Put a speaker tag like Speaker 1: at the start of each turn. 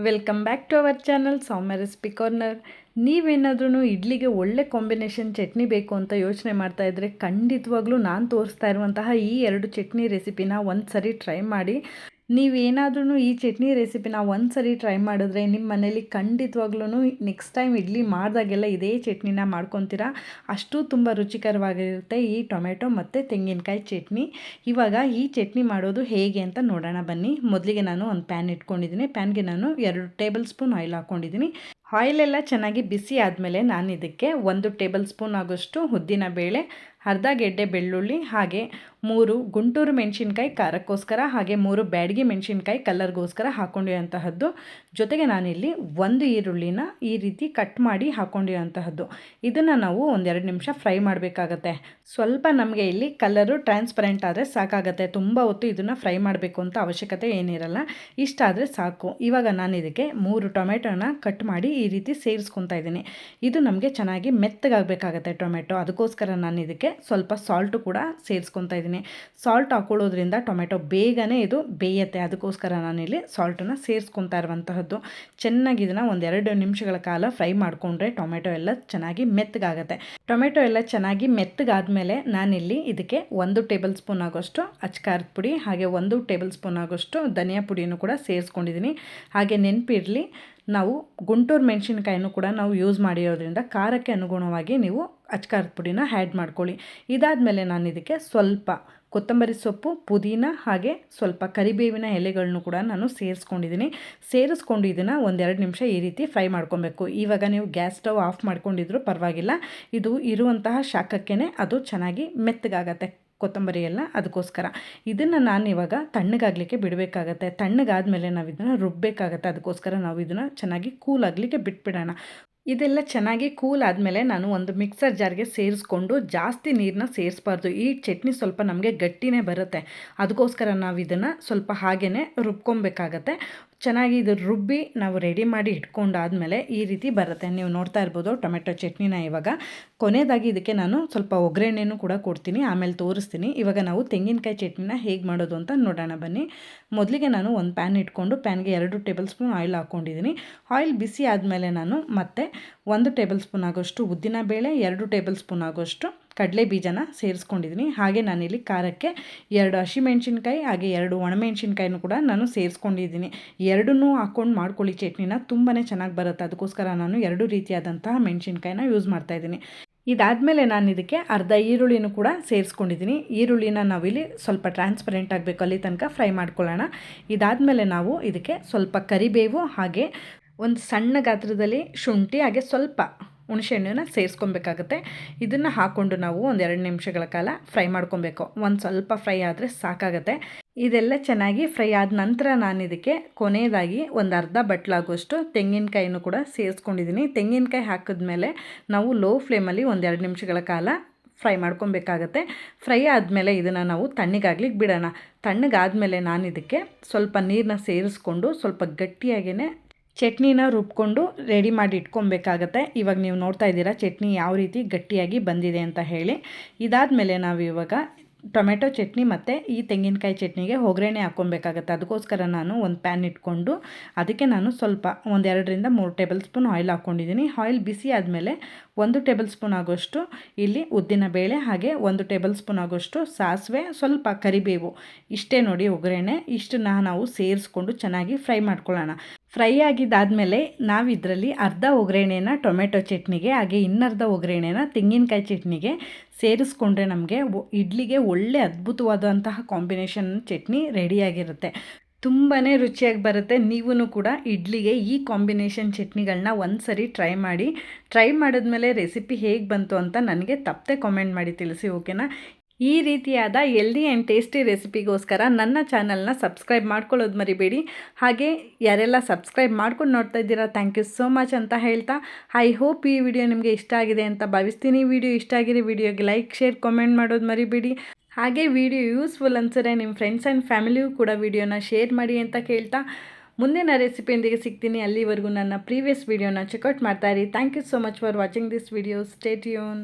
Speaker 1: Welcome back to our channel Soumya recipe corner. ನೀವೇನಾದ್ರೂ ಇಡ್ಲಿಗೆ ಒಳ್ಳೆ ಕಾಂಬಿನೇಷನ್ ಚಟ್ನಿ ಬೇಕು ಅಂತ ಯೋಚನೆ ಮಾಡ್ತಾ ಇದ್ದರೆ ಖಂಡಿತವಾಗ್ಲೂ ನಾನು ತೋರಿಸ್ತಾ ಇರುವಂತಹ ಈ ಎರಡು ಚಟ್ನಿ ರೆಸಿಪಿನ ಒಂದು ಸರಿ ಟ್ರೈ ಮಾಡಿ. ನೀವೇನಾದ್ರೂ ಈ ಚಟ್ನಿ ರೆಸಿಪಿನ ಒಂದು ಸರಿ ಟ್ರೈ ಮಾಡಿದ್ರೆ ನಿಮ್ಮ ಮನೇಲಿ ಖಂಡಿತವಾಗ್ಲೂ ನೆಕ್ಸ್ಟ್ ಟೈಮ್ ಇಡ್ಲಿ ಮಾಡಿದಾಗೆಲ್ಲ ಇದೇ ಚಟ್ನಿನ ಮಾಡ್ಕೊತೀರಾ. ಅಷ್ಟು ತುಂಬ ರುಚಿಕರವಾಗಿರುತ್ತೆ ಈ ಟೊಮೆಟೊ ಮತ್ತು ತೆಂಗಿನಕಾಯಿ ಚಟ್ನಿ. ಇವಾಗ ಈ ಚಟ್ನಿ ಮಾಡೋದು ಹೇಗೆ ಅಂತ ನೋಡೋಣ ಬನ್ನಿ. ಮೊದಲಿಗೆ ನಾನು ಒಂದು ಪ್ಯಾನ್ ಇಟ್ಕೊಂಡಿದ್ದೀನಿ. ಪ್ಯಾನ್ಗೆ ನಾನು 2 ಟೇಬಲ್ ಸ್ಪೂನ್ ಆಯಿಲ್ ಹಾಕ್ಕೊಂಡಿದ್ದೀನಿ. ಆಯಿಲೆಲ್ಲ ಚೆನ್ನಾಗಿ ಬಿಸಿ ಆದಮೇಲೆ ನಾನು ಇದಕ್ಕೆ 1 ಟೇಬಲ್ ಸ್ಪೂನ್ ಆಗೋಷ್ಟು ಉದ್ದಿನಬೇಳೆ, ಅರ್ಧ ಗೆಡ್ಡೆ ಬೆಳ್ಳುಳ್ಳಿ, ಹಾಗೆ 3 ಗುಂಟೂರು ಮೆಣಸಿನ್ಕಾಯಿ ಖಾರಕ್ಕೋಸ್ಕರ, ಹಾಗೆ 3 ಬ್ಯಾಡಗಿ ಮೆಣಸಿನ್ಕಾಯಿ ಕಲರ್ಗೋಸ್ಕರ ಹಾಕ್ಕೊಂಡಿರೋಂತಹದ್ದು. ಜೊತೆಗೆ ನಾನಿಲ್ಲಿ 1 ಈರುಳ್ಳಿನ ಈ ರೀತಿ ಕಟ್ ಮಾಡಿ ಹಾಕ್ಕೊಂಡಿರೋಂತಹದ್ದು. ಇದನ್ನು ನಾವು 1-2 ನಿಮಿಷ ಫ್ರೈ ಮಾಡಬೇಕಾಗತ್ತೆ. ಸ್ವಲ್ಪ ನಮಗೆ ಇಲ್ಲಿ ಕಲರು ಟ್ರಾನ್ಸ್ಪರೆಂಟ್ ಆದರೆ ಸಾಕಾಗತ್ತೆ. ತುಂಬ ಹೊತ್ತು ಇದನ್ನು ಫ್ರೈ ಮಾಡಬೇಕು ಅಂತ ಅವಶ್ಯಕತೆ ಏನಿರಲ್ಲ. ಇಷ್ಟಾದರೆ ಸಾಕು. ಇವಾಗ ನಾನು ಇದಕ್ಕೆ 3 ಟೊಮೆಟೊನ ಕಟ್ ಮಾಡಿ ಈ ರೀತಿ ಸೇರಿಸ್ಕೊತಾ ಇದ್ದೀನಿ. ಇದು ನಮಗೆ ಚೆನ್ನಾಗಿ ಮೆತ್ತಗಾಗಬೇಕಾಗತ್ತೆ ಟೊಮೆಟೊ. ಅದಕ್ಕೋಸ್ಕರ ನಾನು ಇದಕ್ಕೆ ಸ್ವಲ್ಪ ಸಾಲ್ಟು ಕೂಡ ಸೇರಿಸ್ಕೊತಾ ಇದ್ದೀನಿ. ಸಾಲ್ಟ್ ಹಾಕೊಳ್ಳೋದ್ರಿಂದ ಟೊಮೆಟೊ ಬೇಗನೆ ಇದು ಬೇಯುತ್ತೆ. ಅದಕ್ಕೋಸ್ಕರ ನಾನಿಲ್ಲಿ ಸಾಲ್ಟನ್ನು ಸೇರಿಸ್ಕೊತಾ ಇರುವಂತಹದ್ದು. ಚೆನ್ನಾಗಿ ಇದನ್ನು 1-2 ನಿಮಿಷಗಳ ಕಾಲ ಫ್ರೈ ಮಾಡಿಕೊಂಡ್ರೆ ಟೊಮೆಟೊ ಎಲ್ಲ ಚೆನ್ನಾಗಿ ಮೆತ್ತಗಾಗತ್ತೆ. ಟೊಮೆಟೊ ಎಲ್ಲ ಚೆನ್ನಾಗಿ ಮೆತ್ತಗಾದ್ಮೇಲೆ ನಾನಿಲ್ಲಿ ಇದಕ್ಕೆ 1 ಟೇಬಲ್ ಸ್ಪೂನ್ ಆಗೋಷ್ಟು ಅಚ್ಕಾರದ ಪುಡಿ, ಹಾಗೆ 1 ಟೇಬಲ್ ಸ್ಪೂನ್ ಆಗೋಷ್ಟು ಧನಿಯಾ ಪುಡಿಯನ್ನು ಕೂಡ ಸೇರಿಸ್ಕೊಂಡಿದ್ದೀನಿ. ಹಾಗೆ ನೆನಪಿರಲಿ, ನಾವು ಗುಂಟೂರು ಮೆಣಸಿನ್ಕಾಯಿನೂ ಕೂಡ ನಾವು ಯೂಸ್ ಮಾಡಿರೋದ್ರಿಂದ ಖಾರಕ್ಕೆ ಅನುಗುಣವಾಗಿ ನೀವು ಅಚ್ಕಾರದ ಪುಡಿನ ಆ್ಯಡ್ ಮಾಡ್ಕೊಳ್ಳಿ. ಇದಾದಮೇಲೆ ನಾನು ಇದಕ್ಕೆ ಸ್ವಲ್ಪ ಕೊತ್ತಂಬರಿ ಸೊಪ್ಪು, ಪುದೀನ, ಹಾಗೆ ಸ್ವಲ್ಪ ಕರಿಬೇವಿನ ಎಲೆಗಳನ್ನು ಕೂಡ ನಾನು ಸೇರಿಸ್ಕೊಂಡು ಇದನ್ನು 1-2 ನಿಮಿಷ ಈ ರೀತಿ ಫ್ರೈ ಮಾಡ್ಕೊಬೇಕು. ಇವಾಗ ನೀವು ಗ್ಯಾಸ್ ಸ್ಟವ್ ಆಫ್ ಮಾಡ್ಕೊಂಡಿದ್ರು ಪರವಾಗಿಲ್ಲ. ಇದು ಇರುವಂತಹ ಶಾಖಕ್ಕೇ ಅದು ಚೆನ್ನಾಗಿ ಮೆತ್ತಗಾಗತ್ತೆ ಕೊತ್ತಂಬರಿ ಎಲ್ಲ. ಅದಕ್ಕೋಸ್ಕರ ಇದನ್ನು ನಾನು ಇವಾಗ ತಣ್ಣಗಾಗಲಿಕ್ಕೆ ಬಿಡಬೇಕಾಗತ್ತೆ. ತಣ್ಣಗಾದಮೇಲೆ ನಾವು ಇದನ್ನು ರುಬ್ಬಬೇಕಾಗತ್ತೆ. ಅದಕ್ಕೋಸ್ಕರ ನಾವು ಇದನ್ನು ಚೆನ್ನಾಗಿ ಕೂಲ್ ಆಗಲಿಕ್ಕೆ ಬಿಟ್ಬಿಡೋಣ. ಇದೆಲ್ಲ ಚೆನ್ನಾಗಿ ಕೂಲ್ ಆದಮೇಲೆ ನಾನು ಒಂದು ಮಿಕ್ಸರ್ ಜಾರ್ಗೆ ಸೇರಿಸ್ಕೊಂಡು, ಜಾಸ್ತಿ ನೀರನ್ನ ಸೇರಿಸಬಾರ್ದು. ಈ ಚಟ್ನಿ ಸ್ವಲ್ಪ ನಮಗೆ ಗಟ್ಟಿನೇ ಬರುತ್ತೆ. ಅದಕ್ಕೋಸ್ಕರ ನಾವು ಇದನ್ನು ಸ್ವಲ್ಪ ಹಾಗೇ ರುಬ್ಕೊಬೇಕಾಗತ್ತೆ. ಚೆನ್ನಾಗಿ ಇದು ರುಬ್ಬಿ ನಾವು ರೆಡಿ ಮಾಡಿ ಇಟ್ಕೊಂಡಾದಮೇಲೆ ಈ ರೀತಿ ಬರುತ್ತೆ. ನೀವು ನೋಡ್ತಾ ಇರ್ಬೋದು ಟೊಮೆಟೊ ಚಟ್ನಿನ. ಇವಾಗ ಕೊನೆಯದಾಗಿ ಇದಕ್ಕೆ ನಾನು ಸ್ವಲ್ಪ ಒಗ್ಗರಣೆನೂ ಕೂಡ ಕೊಡ್ತೀನಿ, ಆಮೇಲೆ ತೋರಿಸ್ತೀನಿ. ಇವಾಗ ನಾವು ತೆಂಗಿನಕಾಯಿ ಚಟ್ನಿನ ಹೇಗೆ ಮಾಡೋದು ಅಂತ ನೋಡೋಣ ಬನ್ನಿ. ಮೊದಲಿಗೆ ನಾನು ಒಂದು ಪ್ಯಾನ್ ಇಟ್ಕೊಂಡು ಪ್ಯಾನ್ಗೆ 2 ಟೇಬಲ್ ಸ್ಪೂನ್ ಆಯಿಲ್ ಹಾಕ್ಕೊಂಡಿದ್ದೀನಿ. ಆಯಿಲ್ ಬಿಸಿ ಆದಮೇಲೆ ನಾನು ಮತ್ತೆ 1 ಟೇಬಲ್ ಸ್ಪೂನ್ ಆಗೋಷ್ಟು ಉದ್ದಿನಬೇಳೆ, 2 ಟೇಬಲ್ ಸ್ಪೂನ್ ಆಗೋಷ್ಟು ಕಡಲೆ ಬೀಜನ ಸೇರಿಸ್ಕೊಂಡಿದ್ದೀನಿ. ಹಾಗೆ ನಾನಿಲ್ಲಿ ಖಾರಕ್ಕೆ 2 ಹಸಿಮೆಣ್ಸಿನ್ಕಾಯಿ, ಹಾಗೆ 2 ಒಣಮೆಣ್ಸಿನ್ಕಾಯಿನೂ ಕೂಡ ನಾನು ಸೇರಿಸ್ಕೊಂಡಿದ್ದೀನಿ. ಎರಡನ್ನೂ ಹಾಕ್ಕೊಂಡು ಮಾಡ್ಕೊಳ್ಳಿ ಚಟ್ನಿನ, ತುಂಬಾ ಚೆನ್ನಾಗಿ ಬರುತ್ತೆ. ಅದಕ್ಕೋಸ್ಕರ ನಾನು 2 ರೀತಿಯಾದಂತಹ ಮೆಣಸಿನ್ಕಾಯಿನ ಯೂಸ್ ಮಾಡ್ತಾಯಿದ್ದೀನಿ. ಇದಾದಮೇಲೆ ನಾನು ಇದಕ್ಕೆ ಅರ್ಧ ಈರುಳ್ಳಿನೂ ಕೂಡ ಸೇರಿಸ್ಕೊಂಡಿದ್ದೀನಿ. ಈರುಳ್ಳಿನ ನಾವಿಲ್ಲಿ ಸ್ವಲ್ಪ ಟ್ರಾನ್ಸ್ಪರೆಂಟ್ ಆಗಬೇಕು, ಅಲ್ಲಿ ತನಕ ಫ್ರೈ ಮಾಡ್ಕೊಳ್ಳೋಣ. ಇದಾದಮೇಲೆ ನಾವು ಇದಕ್ಕೆ ಸ್ವಲ್ಪ ಕರಿಬೇವು, ಹಾಗೆ ಒಂದು ಸಣ್ಣ ಗಾತ್ರದಲ್ಲಿ ಶುಂಠಿ, ಹಾಗೆ ಸ್ವಲ್ಪ ಹುಣಸೆಹಣ್ಣನ್ನ ಸೇರಿಸ್ಕೊಬೇಕಾಗತ್ತೆ. ಇದನ್ನು ಹಾಕ್ಕೊಂಡು ನಾವು 1-2 ನಿಮಿಷಗಳ ಕಾಲ ಫ್ರೈ ಮಾಡ್ಕೊಬೇಕು. ಒಂದು ಸ್ವಲ್ಪ ಫ್ರೈ ಆದರೆ ಸಾಕಾಗತ್ತೆ. ಇದೆಲ್ಲ ಚೆನ್ನಾಗಿ ಫ್ರೈ ಆದ ನಂತರ ನಾನು ಇದಕ್ಕೆ ಕೊನೆಯದಾಗಿ ಒಂದು ಅರ್ಧ ಬಟ್ಲಾಗುವಷ್ಟು ತೆಂಗಿನಕಾಯಿನೂ ಕೂಡ ಸೇರಿಸ್ಕೊಂಡಿದ್ದೀನಿ. ತೆಂಗಿನಕಾಯಿ ಹಾಕಿದ್ಮೇಲೆ ನಾವು ಲೋ ಫ್ಲೇಮಲ್ಲಿ 1-2 ನಿಮಿಷಗಳ ಕಾಲ ಫ್ರೈ ಮಾಡ್ಕೊಬೇಕಾಗತ್ತೆ. ಫ್ರೈ ಆದಮೇಲೆ ಇದನ್ನು ನಾವು ತಣ್ಣಗಾಗ್ಲಿಕ್ಕೆ ಬಿಡೋಣ. ತಣ್ಣಗಾದಮೇಲೆ ನಾನು ಇದಕ್ಕೆ ಸ್ವಲ್ಪ ನೀರನ್ನ ಸೇರಿಸ್ಕೊಂಡು ಸ್ವಲ್ಪ ಗಟ್ಟಿಯಾಗೇ ಚಟ್ನಿನ ರುಬ್ಕೊಂಡು ರೆಡಿ ಮಾಡಿ ಇಟ್ಕೊಬೇಕಾಗತ್ತೆ. ಇವಾಗ ನೀವು ನೋಡ್ತಾ ಇದ್ದೀರಾ ಚಟ್ನಿ ಯಾವ ರೀತಿ ಗಟ್ಟಿಯಾಗಿ ಬಂದಿದೆ ಅಂತ ಹೇಳಿ. ಇದಾದಮೇಲೆ ನಾವು ಇವಾಗ ಟೊಮೆಟೊ ಚಟ್ನಿ ಮತ್ತು ಈ ತೆಂಗಿನಕಾಯಿ ಚಟ್ನಿಗೆ ಒಗ್ಗರಣೆ ಹಾಕ್ಕೊಬೇಕಾಗತ್ತೆ. ಅದಕ್ಕೋಸ್ಕರ ನಾನು ಒಂದು ಪ್ಯಾನ್ ಇಟ್ಕೊಂಡು ಅದಕ್ಕೆ ನಾನು ಸ್ವಲ್ಪ 1-2-3 ಟೇಬಲ್ ಸ್ಪೂನ್ ಆಯಿಲ್ ಹಾಕ್ಕೊಂಡಿದ್ದೀನಿ. ಆಯಿಲ್ ಬಿಸಿ ಆದಮೇಲೆ 1 ಟೇಬಲ್ ಸ್ಪೂನ್ ಆಗೋಷ್ಟು ಇಲ್ಲಿ ಉದ್ದಿನಬೇಳೆ, ಹಾಗೆ 1 ಟೇಬಲ್ ಸ್ಪೂನ್ ಆಗೋಷ್ಟು ಸಾಸಿವೆ, ಸ್ವಲ್ಪ ಕರಿಬೇವು, ಇಷ್ಟೇ ನೋಡಿ ಒಗ್ಗರಣೆ. ಇಷ್ಟನ್ನು ನಾವು ಸೇರಿಸ್ಕೊಂಡು ಚೆನ್ನಾಗಿ ಫ್ರೈ ಮಾಡ್ಕೊಳ್ಳೋಣ. ಫ್ರೈ ಆಗಿದ್ದಾದಮೇಲೆ ನಾವು ಇದರಲ್ಲಿ ಅರ್ಧ ಒಗ್ಗರಣೆನ ಟೊಮೆಟೊ ಚಟ್ನಿಗೆ, ಹಾಗೆ ಇನ್ನರ್ಧ ಒಗ್ಗರಣೆನ ತೆಂಗಿನಕಾಯಿ ಚಟ್ನಿಗೆ ಸೇರಿಸ್ಕೊಂಡ್ರೆ ನಮಗೆ ಇಡ್ಲಿಗೆ ಒಳ್ಳೆ ಅದ್ಭುತವಾದಂತಹ ಕಾಂಬಿನೇಷನ್ ಚಟ್ನಿ ರೆಡಿಯಾಗಿರುತ್ತೆ. ತುಂಬಾ ರುಚಿಯಾಗಿ ಬರುತ್ತೆ. ನೀವೂ ಕೂಡ ಇಡ್ಲಿಗೆ ಈ ಕಾಂಬಿನೇಷನ್ ಚಟ್ನಿಗಳನ್ನ ಒಂದು ಸರಿ ಟ್ರೈ ಮಾಡಿದ್ಮೇಲೆ ರೆಸಿಪಿ ಹೇಗೆ ಬಂತು ಅಂತ ನನಗೆ ತಪ್ಪದೆ ಕಾಮೆಂಟ್ ಮಾಡಿ ತಿಳಿಸಿ, ಓಕೆನಾ? ಈ ರೀತಿಯಾದ ಹೆಲ್ದಿ ಆ್ಯಂಡ್ ಟೇಸ್ಟಿ ರೆಸಿಪಿಗೋಸ್ಕರ ನನ್ನ ಚಾನಲ್ನ ಸಬ್ಸ್ಕ್ರೈಬ್ ಮಾಡ್ಕೊಳ್ಳೋದು ಮರಿಬೇಡಿ. ಹಾಗೆ ಯಾರೆಲ್ಲ ಸಬ್ಸ್ಕ್ರೈಬ್ ಮಾಡ್ಕೊಂಡು ನೋಡ್ತಾ ಇದ್ದೀರಾ, ಥ್ಯಾಂಕ್ ಯು ಸೋ ಮಚ್ ಅಂತ ಹೇಳ್ತಾ, ಐ ಹೋಪ್ ಈ ವಿಡಿಯೋ ನಿಮಗೆ ಇಷ್ಟ ಆಗಿದೆ ಅಂತ ಭಾವಿಸ್ತೀನಿ. ವಿಡಿಯೋ ಇಷ್ಟ ಆಗಿರೋ ವಿಡಿಯೋಗೆ ಲೈಕ್, ಶೇರ್, ಕಾಮೆಂಟ್ ಮಾಡೋದು ಮರಿಬೇಡಿ. ಹಾಗೆ ವಿಡಿಯೋ ಯೂಸ್ಫುಲ್ ಅನ್ಸಿದ್ರೆ ನಿಮ್ಮ ಫ್ರೆಂಡ್ಸ್ ಆ್ಯಂಡ್ ಫ್ಯಾಮಿಲಿಯೂ ಕೂಡ ವಿಡಿಯೋನ ಶೇರ್ ಮಾಡಿ ಅಂತ ಕೇಳ್ತಾ, ಮುಂದಿನ ರೆಸಿಪಿಯೊಂದಿಗೆ ಸಿಗ್ತೀನಿ. ಅಲ್ಲಿವರೆಗೂ ನನ್ನ ಪ್ರೀವಿಯಸ್ ವಿಡಿಯೋನ ಚೆಕ್ಔಟ್ ಮಾಡ್ತಾಯಿರಿ. Thank you so much for watching this video. Stay tune.